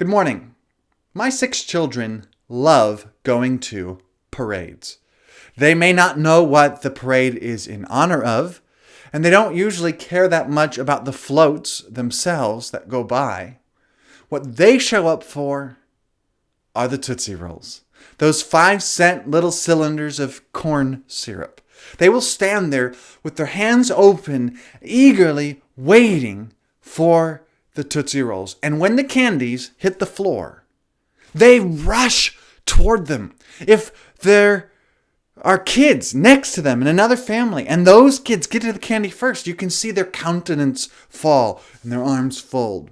Good morning. My 6 children love going to parades. They may not know what the parade is in honor of, and they don't usually care that much about the floats themselves that go by. What they show up for are the Tootsie Rolls. Those 5-cent little cylinders of corn syrup. They will stand there with their hands open, eagerly waiting for the Tootsie Rolls. And when the candies hit the floor, they rush toward them. If there are kids next to them in another family, and those kids get to the candy first, you can see their countenance fall and their arms fold.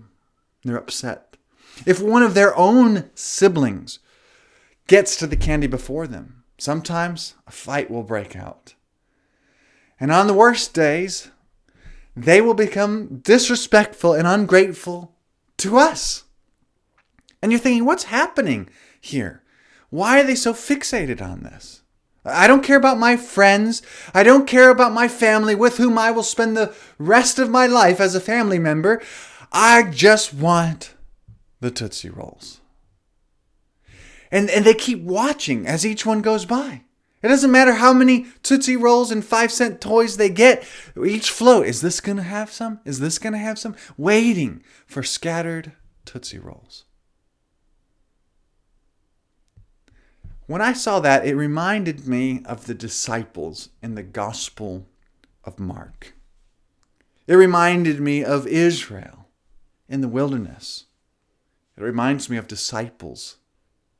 They're upset. If one of their own siblings gets to the candy before them, sometimes a fight will break out. And on the worst days, they will become disrespectful and ungrateful to us. And you're thinking, what's happening here? Why are they so fixated on this? I don't care about my friends. I don't care about my family with whom I will spend the rest of my life as a family member. I just want the Tootsie Rolls. And they keep watching as each one goes by. It doesn't matter how many Tootsie Rolls and 5-cent toys they get. Each float, is this going to have some? Is this going to have some? Waiting for scattered Tootsie Rolls. When I saw that, it reminded me of the disciples in the Gospel of Mark. It reminded me of Israel in the wilderness. It reminds me of disciples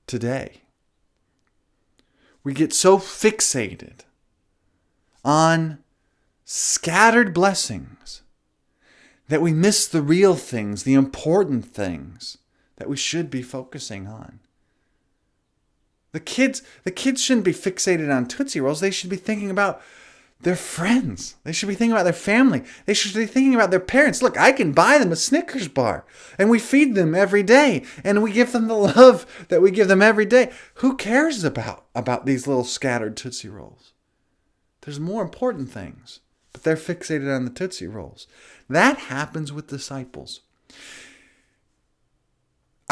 today. We get so fixated on scattered blessings that we miss the real things, the important things that we should be focusing on. The kids shouldn't be fixated on Tootsie Rolls. They should be thinking about their friends. They should be thinking about their family. They should be thinking about their parents. Look, I can buy them a Snickers bar, and we feed them every day, and we give them the love that we give them every day. Who cares about these little scattered Tootsie Rolls? There's more important things, but they're fixated on the Tootsie Rolls. That happens with disciples.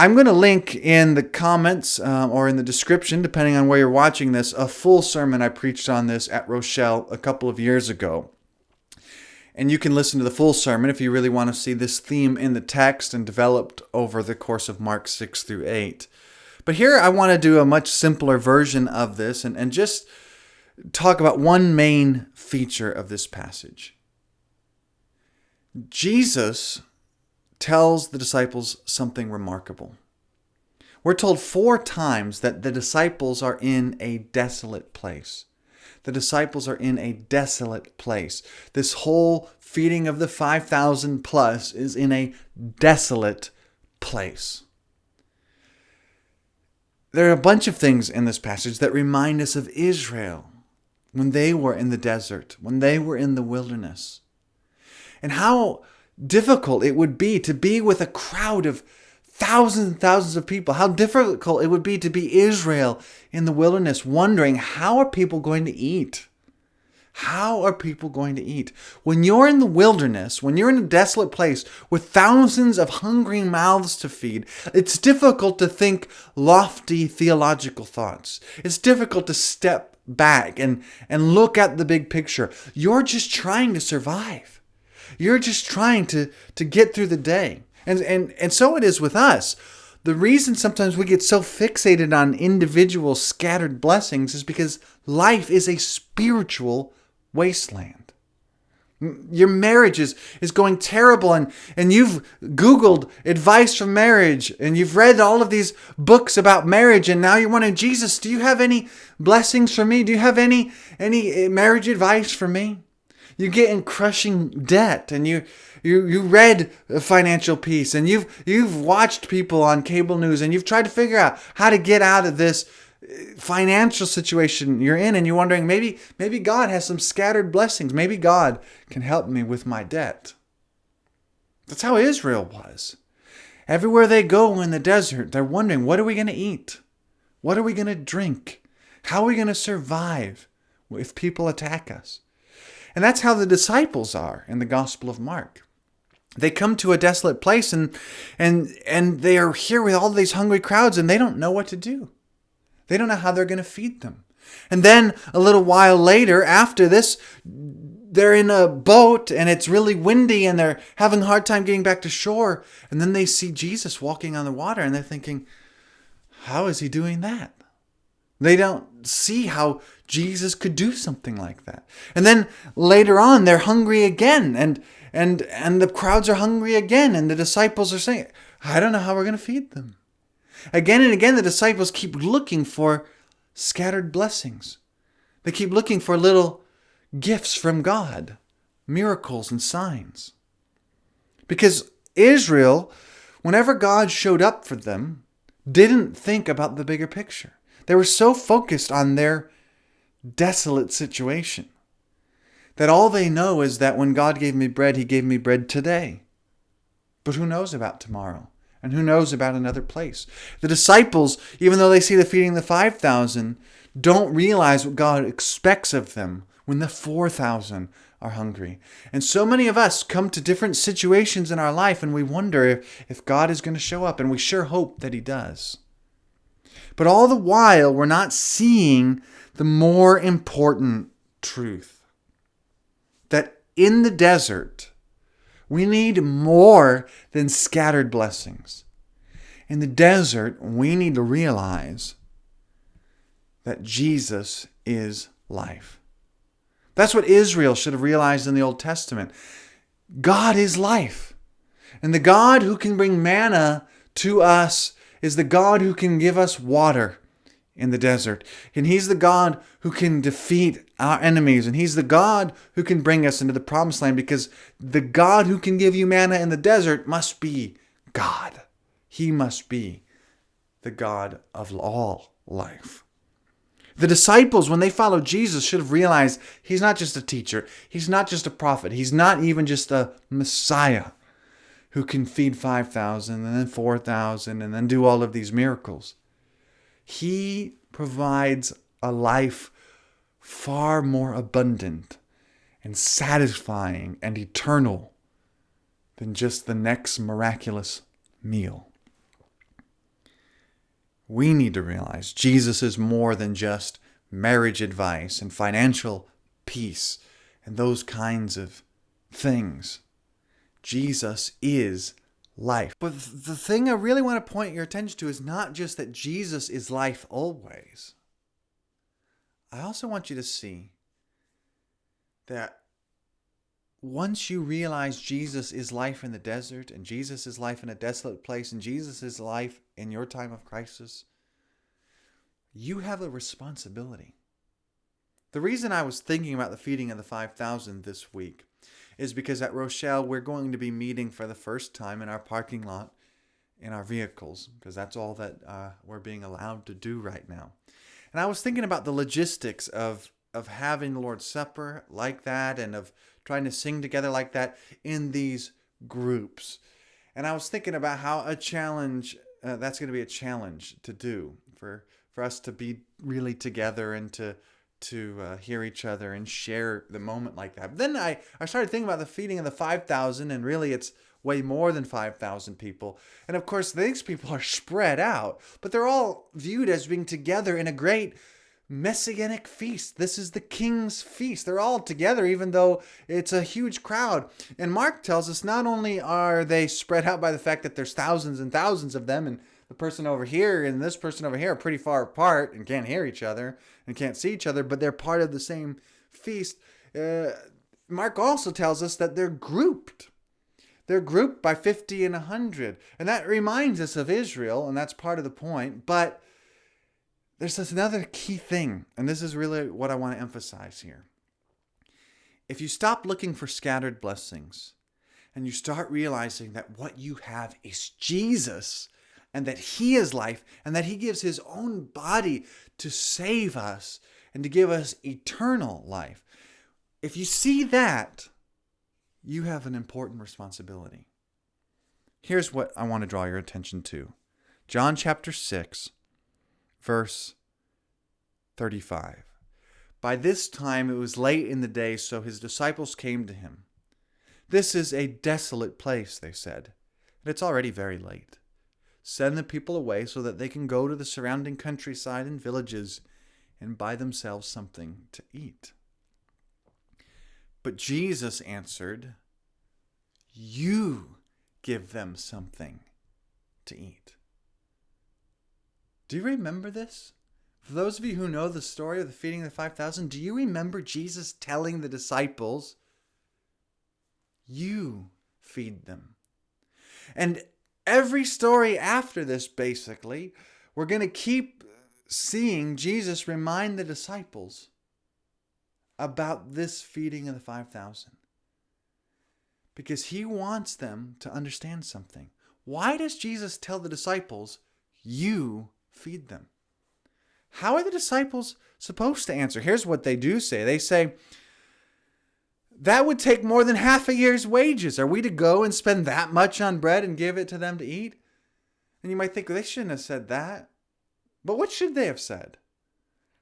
I'm going to link in the comments or in the description, depending on where you're watching this, a full sermon I preached on this at Rochelle a couple of years ago. And you can listen to the full sermon if you really want to see this theme in the text and developed over the course of Mark 6 through 8. But here I want to do a much simpler version of this and just talk about one main feature of this passage. Jesus tells the disciples something remarkable. We're told 4 times that the disciples are in a desolate place. The disciples are in a desolate place. This whole feeding of the 5,000 plus is in a desolate place. There are a bunch of things in this passage that remind us of Israel when they were in the desert, when they were in the wilderness, and how difficult it would be to be with a crowd of thousands and thousands of people. How difficult it would be to be Israel in the wilderness, wondering, how are people going to eat? How are people going to eat? When you're in the wilderness, when you're in a desolate place with thousands of hungry mouths to feed, it's difficult to think lofty theological thoughts. It's difficult to step back and look at the big picture. You're just trying to survive. You're just trying to get through the day. And so it is with us. The reason sometimes we get so fixated on individual scattered blessings is because life is a spiritual wasteland. Your marriage is going terrible, and you've Googled advice for marriage, and you've read all of these books about marriage, and now you're wondering, Jesus, do you have any blessings for me? Do you have any marriage advice for me? You get in crushing debt, and you read Financial Peace, and you've watched people on cable news, and you've tried to figure out how to get out of this financial situation you're in, and you're wondering, maybe God has some scattered blessings. Maybe God can help me with my debt. That's how Israel was. Everywhere they go in the desert, they're wondering, what are we going to eat? What are we going to drink? How are we going to survive if people attack us? And that's how the disciples are in the Gospel of Mark. They come to a desolate place and they are here with all these hungry crowds and they don't know what to do. They don't know how they're going to feed them. And then a little while later, after this, they're in a boat and it's really windy and they're having a hard time getting back to shore. And then they see Jesus walking on the water and they're thinking, how is he doing that? They don't see how Jesus could do something like that. And then later on, they're hungry again and the crowds are hungry again. And the disciples are saying, I don't know how we're going to feed them. Again and again, the disciples keep looking for scattered blessings. They keep looking for little gifts from God, miracles and signs. Because Israel, whenever God showed up for them, didn't think about the bigger picture. They were so focused on their desolate situation that all they know is that when God gave me bread, he gave me bread today. But who knows about tomorrow? And who knows about another place? The disciples, even though they see the feeding of the 5,000, don't realize what God expects of them when the 4,000 are hungry. And so many of us come to different situations in our life and we wonder if God is going to show up, and we sure hope that he does. But all the while, we're not seeing the more important truth. That in the desert, we need more than scattered blessings. In the desert, we need to realize that Jesus is life. That's what Israel should have realized in the Old Testament. God is life. And the God who can bring manna to us is the God who can give us water in the desert. And he's the God who can defeat our enemies. And he's the God who can bring us into the promised land, because the God who can give you manna in the desert must be God. He must be the God of all life. The disciples, when they followed Jesus, should have realized he's not just a teacher. He's not just a prophet. He's not even just a Messiah who can feed 5,000 and then 4,000 and then do all of these miracles. He provides a life far more abundant and satisfying and eternal than just the next miraculous meal. We need to realize Jesus is more than just marriage advice and financial peace and those kinds of things. Jesus is life. But the thing I really want to point your attention to is not just that Jesus is life always. I also want you to see that once you realize Jesus is life in the desert, and Jesus is life in a desolate place, and Jesus is life in your time of crisis, you have a responsibility. The reason I was thinking about the feeding of the 5,000 this week is because at Rochelle, we're going to be meeting for the first time in our parking lot in our vehicles, because that's all that we're being allowed to do right now. And I was thinking about the logistics of having the Lord's Supper like that, and of trying to sing together like that in these groups. And I was thinking about how a challenge, that's going to be a challenge to do for us to be really together and to hear each other and share the moment like that. But then I started thinking about the feeding of the 5,000, and really it's way more than 5,000 people. And of course, these people are spread out, but they're all viewed as being together in a great messianic feast. This is the King's feast. They're all together, even though it's a huge crowd. And Mark tells us not only are they spread out by the fact that there's thousands and thousands of them, and the person over here and this person over here are pretty far apart and can't hear each other and can't see each other, but they're part of the same feast. Mark also tells us that they're grouped. They're grouped by 50 and 100. And that reminds us of Israel, and that's part of the point. But there's this another key thing, and this is really what I want to emphasize here. If you stop looking for scattered blessings and you start realizing that what you have is Jesus, and that he is life, and that he gives his own body to save us and to give us eternal life. If you see that, you have an important responsibility. Here's what I want to draw your attention to. John chapter 6, verse 35. By this time it was late in the day, so his disciples came to him. "This is a desolate place," they said, "and it's already very late. Send the people away so that they can go to the surrounding countryside and villages and buy themselves something to eat." But Jesus answered, "You give them something to eat." Do you remember this? For those of you who know the story of the feeding of the 5,000, do you remember Jesus telling the disciples, "You feed them"? And every story after this, basically, we're going to keep seeing Jesus remind the disciples about this feeding of the 5,000. Because he wants them to understand something. Why does Jesus tell the disciples, "You feed them"? How are the disciples supposed to answer? Here's what they do say. They say, "That would take more than half a year's wages. Are we to go and spend that much on bread and give it to them to eat?" And you might think, well, they shouldn't have said that. But what should they have said?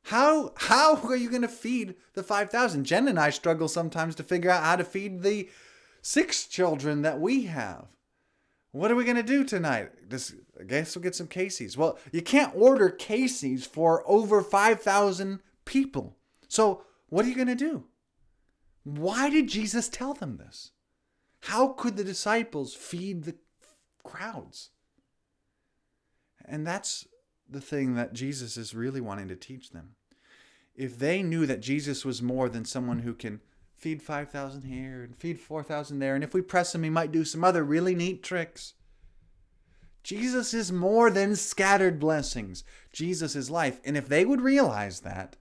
How are you going to feed the 5,000? Jen and I struggle sometimes to figure out how to feed the 6 children that we have. What are we going to do tonight? I guess we'll get some Casey's. Well, you can't order Casey's for over 5,000 people. So what are you going to do? Why did Jesus tell them this? How could the disciples feed the crowds? And that's the thing that Jesus is really wanting to teach them. If they knew that Jesus was more than someone who can feed 5,000 here and feed 4,000 there, and if we press him, he might do some other really neat tricks. Jesus is more than scattered blessings. Jesus is life. And if they would realize that,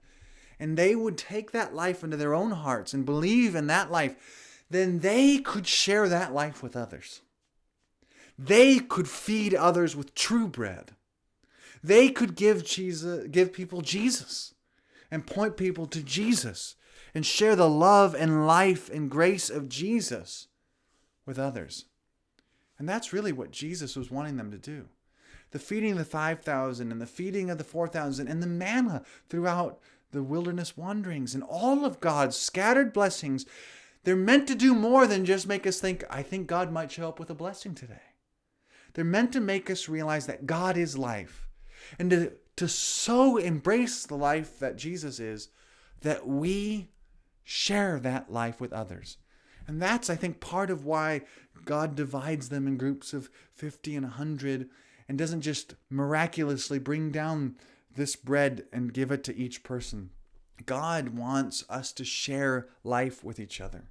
and they would take that life into their own hearts and believe in that life, then they could share that life with others. They could feed others with true bread. They could give people Jesus and point people to Jesus and share the love and life and grace of Jesus with others. And that's really what Jesus was wanting them to do. The feeding of the 5,000 and the feeding of the 4,000 and the manna throughout the wilderness wanderings and all of God's scattered blessings, they're meant to do more than just make us think, I think God might show up with a blessing today. They're meant to make us realize that God is life and to so embrace the life that Jesus is that we share that life with others. And that's, I think, part of why God divides them in groups of 50 and 100 and doesn't just miraculously bring down this bread and give it to each person. God wants us to share life with each other.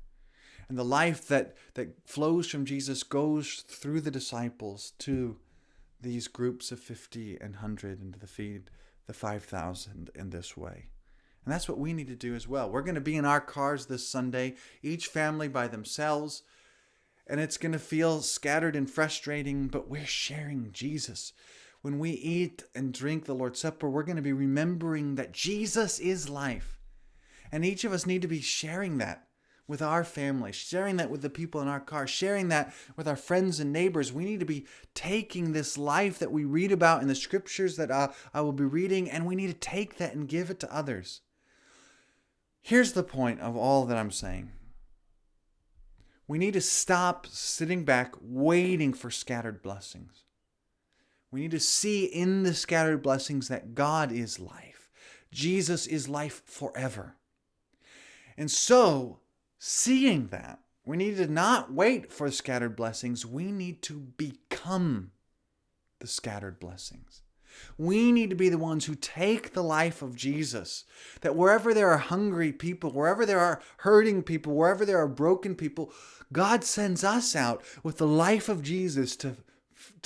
And the life that flows from Jesus goes through the disciples to these groups of 50 and 100 and to feed the 5,000 in this way. And that's what we need to do as well. We're going to be in our cars this Sunday, each family by themselves, and it's going to feel scattered and frustrating, but we're sharing Jesus. When we eat and drink the Lord's Supper, we're going to be remembering that Jesus is life. And each of us need to be sharing that with our family, sharing that with the people in our car, sharing that with our friends and neighbors. We need to be taking this life that we read about in the scriptures that I will be reading, and we need to take that and give it to others. Here's the point of all that I'm saying. We need to stop sitting back waiting for scattered blessings. We need to see in the scattered blessings that God is life. Jesus is life forever. And so, seeing that, we need to not wait for scattered blessings. We need to become the scattered blessings. We need to be the ones who take the life of Jesus. That wherever there are hungry people, wherever there are hurting people, wherever there are broken people, God sends us out with the life of Jesus to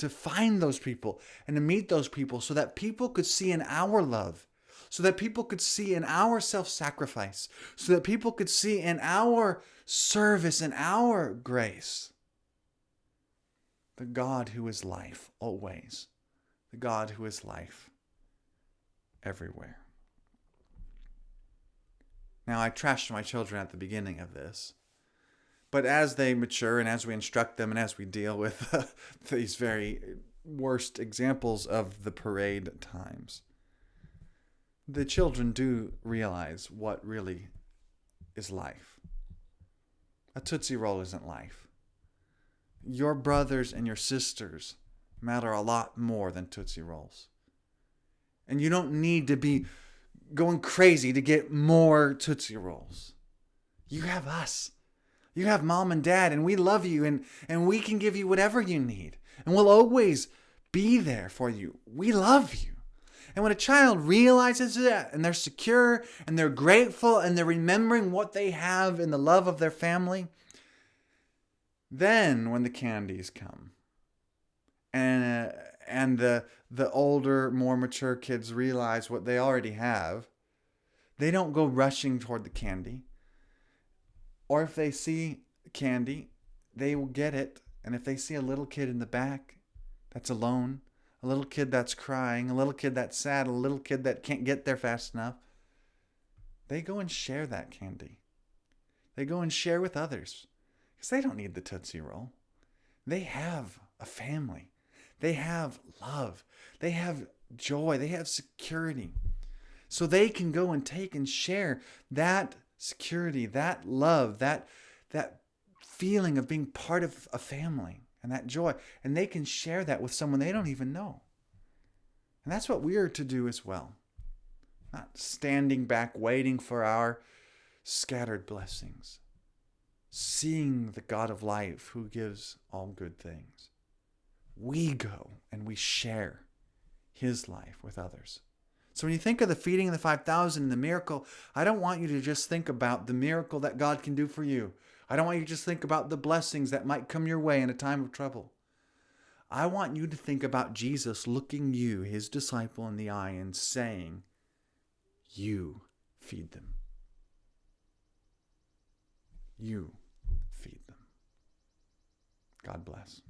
find those people and to meet those people so that people could see in our love, so that people could see in our self-sacrifice, so that people could see in our service and our grace the God who is life always. The God who is life everywhere. Now, I trashed my children at the beginning of this, but as they mature and as we instruct them and as we deal with these very worst examples of the parade times, the children do realize what really is life. A Tootsie Roll isn't life. Your brothers and your sisters matter a lot more than Tootsie Rolls. And you don't need to be going crazy to get more Tootsie Rolls. You have us. You have mom and dad, and we love you, and we can give you whatever you need. And we'll always be there for you. We love you. And when a child realizes that, and they're secure, and they're grateful, and they're remembering what they have in the love of their family, then when the candies come, and the older, more mature kids realize what they already have, they don't go rushing toward the candy. Or if they see candy, they will get it. And if they see a little kid in the back that's alone, a little kid that's crying, a little kid that's sad, a little kid that can't get there fast enough, they go and share that candy. They go and share with others because they don't need the Tootsie Roll. They have a family. They have love. They have joy. They have security. So they can go and take and share that security, that love, that feeling of being part of a family and that joy. And they can share that with someone they don't even know. And that's what we are to do as well. Not standing back waiting for our scattered blessings. Seeing the God of life who gives all good things. We go and we share his life with others. So when you think of the feeding of the 5,000 and the miracle, I don't want you to just think about the miracle that God can do for you. I don't want you to just think about the blessings that might come your way in a time of trouble. I want you to think about Jesus looking you, his disciple, in the eye and saying, you feed them. You feed them. God bless.